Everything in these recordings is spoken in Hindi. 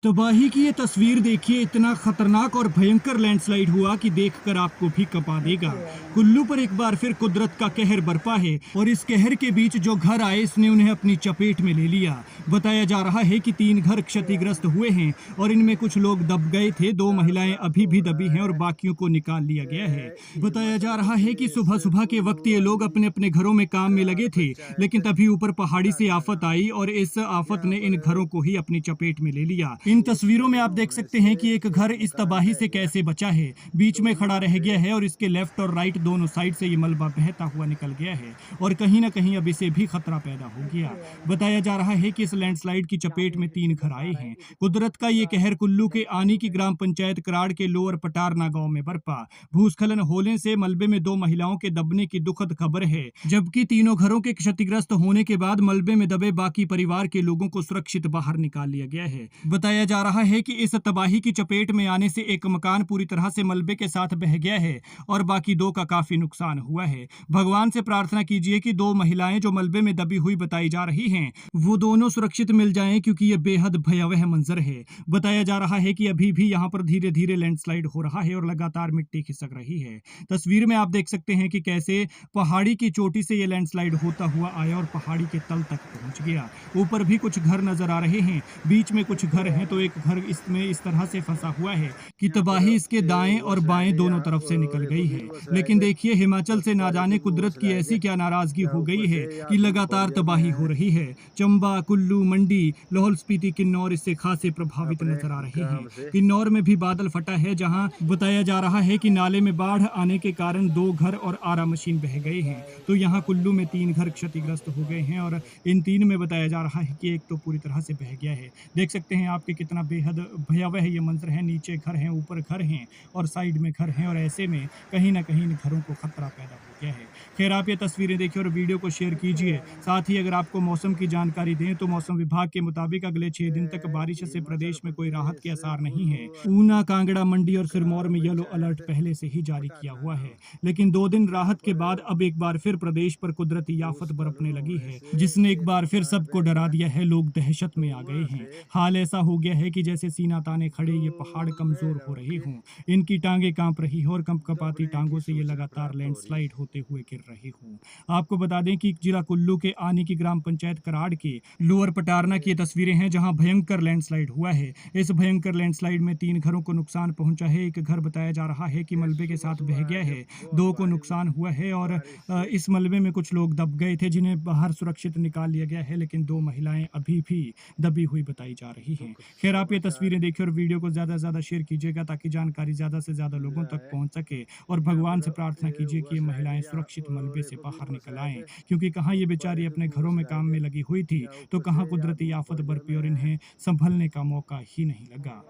तबाही की ये तस्वीर देखिए। इतना खतरनाक और भयंकर लैंडस्लाइड हुआ कि देखकर आपको भी कपा देगा। कुल्लू पर एक बार फिर कुदरत का कहर बरपा है और इस कहर के बीच जो घर आए इसने उन्हें अपनी चपेट में ले लिया। बताया जा रहा है कि 3 घर क्षतिग्रस्त हुए हैं और इनमें कुछ लोग दब गए थे। 2 महिलाएं अभी भी दबी हैं और बाकियों को निकाल लिया गया है। बताया जा रहा है कि सुबह सुबह के वक्त ये लोग अपने अपने घरों में काम में लगे थे, लेकिन तभी ऊपर पहाड़ी से आफत आई और इस आफत ने इन घरों को ही अपनी चपेट में ले लिया। इन तस्वीरों में आप देख सकते हैं कि एक घर इस तबाही से कैसे बचा है। बीच में खड़ा रह गया है और इसके लेफ्ट और राइट दोनों साइड से ये मलबा बहता हुआ निकल गया है और कहीं ना कहीं अब इसे भी खतरा पैदा हो गया। बताया जा रहा है कि इस लैंडस्लाइड की चपेट में 3 घर आए हैं। कुदरत का ये कहर कुल्लू के आनी की ग्राम पंचायत कराड़ के लोअर पटारना गांव में बरपा। भूस्खलन होने से मलबे में 2 महिलाओं के दबने की दुखद खबर है, जबकि तीनों घरों के क्षतिग्रस्त होने के बाद मलबे में दबे बाकी परिवार के लोगों को सुरक्षित बाहर निकाल लिया गया है। बताया जा रहा है कि इस तबाही की चपेट में आने से एक मकान पूरी तरह से मलबे के साथ बह गया है और बाकी 2 का काफी नुकसान हुआ है। भगवान से प्रार्थना कीजिए कि 2 महिलाएं जो मलबे में दबी हुई बताई जा रही हैं वो दोनों सुरक्षित मिल जाएं, क्योंकि ये बेहद भयावह मंजर है। बताया जा रहा है कि अभी भी यहाँ पर धीरे धीरे लैंडस्लाइड हो रहा है और लगातार मिट्टी खिसक रही है। तस्वीर में आप देख सकते हैं कि कैसे पहाड़ी की चोटी से ये लैंडस्लाइड होता हुआ आया और पहाड़ी के तल तक पहुंच गया। ऊपर भी कुछ घर नजर आ रहे हैं, बीच में कुछ घर हैं तो एक घर इसमें इस तरह से फंसा हुआ है कि तबाही इसके दाएं और बाएं दोनों तरफ से निकल गई है। लेकिन देखिए, हिमाचल से ना जाने कुदरत की ऐसी क्या नाराजगी हो गई है कि लगातार तबाही हो रही है। चंबा, कुल्लू, मंडी, लाहौल स्पीति, किन्नौर इससे खासे प्रभावित नजर आ रहे हैं। किन्नौर में भी बादल फटा है, जहां बताया जा रहा है कि नाले में बाढ़ आने के कारण 2 घर और आरा मशीन बह गए हैं। तो यहाँ कुल्लू में 3 घर क्षतिग्रस्त हो गए हैं और इन 3 में बताया जा रहा है कि एक तो पूरी तरह से बह गया है। देख सकते हैं आपके कितना बेहद भयावह ये मंजर है। नीचे घर हैं, ऊपर घर हैं और साइड में घर हैं और ऐसे में कहीं ना कहीं इन घरों को खतरा पैदा हो गया है। खैर, आप ये तस्वीरें देखिए और वीडियो को शेयर कीजिए। साथ ही अगर आपको मौसम की जानकारी दें तो मौसम विभाग के मुताबिक अगले 6 दिन तक बारिश से प्रदेश में कोई राहत के आसार नहीं है। ऊना, कांगड़ा, मंडी और सिरमौर में येलो अलर्ट पहले से ही जारी किया हुआ है, लेकिन 2 दिन राहत के बाद अब एक बार फिर प्रदेश पर कुदरती आफत बरपने लगी है, जिसने एक बार फिर सबको डरा दिया है। लोग दहशत में आ गए हैं। हाल ऐसा हो गया है कि जैसे सीना ताने खड़े ये पहाड़ कमजोर हो रहे हों, इनकी टांगें कांप रही हो और कंपकपाती टांगों से ये लगातार लैंडस्लाइड होते हुए गिर रही हों। आपको बता दें कि जिला कुल्लू के आनी की ग्राम पंचायत कराड़ के लोअर पटारना की तस्वीरें हैं, जहां भयंकर लैंडस्लाइड हुआ है। इस भयंकर लैंडस्लाइड में 3 घरों को नुकसान पहुंचा है। एक घर बताया जा रहा है कि मलबे के साथ बह गया है, 2 को नुकसान हुआ है और इस मलबे में कुछ लोग दब गए थे जिन्हें बाहर सुरक्षित निकाल लिया गया है, लेकिन 2 महिलाएं अभी भी दबी हुई बताई जा रही हैं। खैर, आप ये तस्वीरें देखिए और वीडियो को ज़्यादा से ज़्यादा शेयर कीजिएगा ताकि जानकारी ज़्यादा से ज़्यादा लोगों तक पहुंच सके और भगवान से प्रार्थना कीजिए कि ये महिलाएं सुरक्षित मलबे से बाहर निकल आएं, क्योंकि कहाँ ये बेचारी अपने घरों में काम में लगी हुई थी तो कहाँ कुदरती आफत बरपी और इन्हें संभलने का मौका ही नहीं लगा।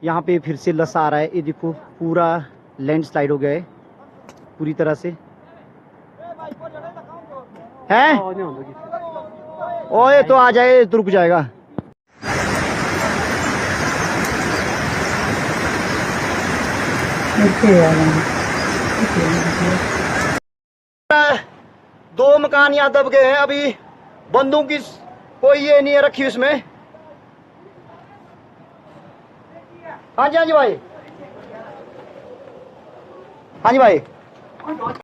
यहाँ पे फिर से लस आ रहा है। ये देखो, पूरा लैंडस्लाइड हो गया है पूरी तरह से है। ओए तो आ जाए तो रुक जाएगा। दो मकान यहाँ दब गए हैं। अभी बंदूक की कोई ये नहीं है रखी उसमें। हाँ जी भाई, हाँ जी भाई।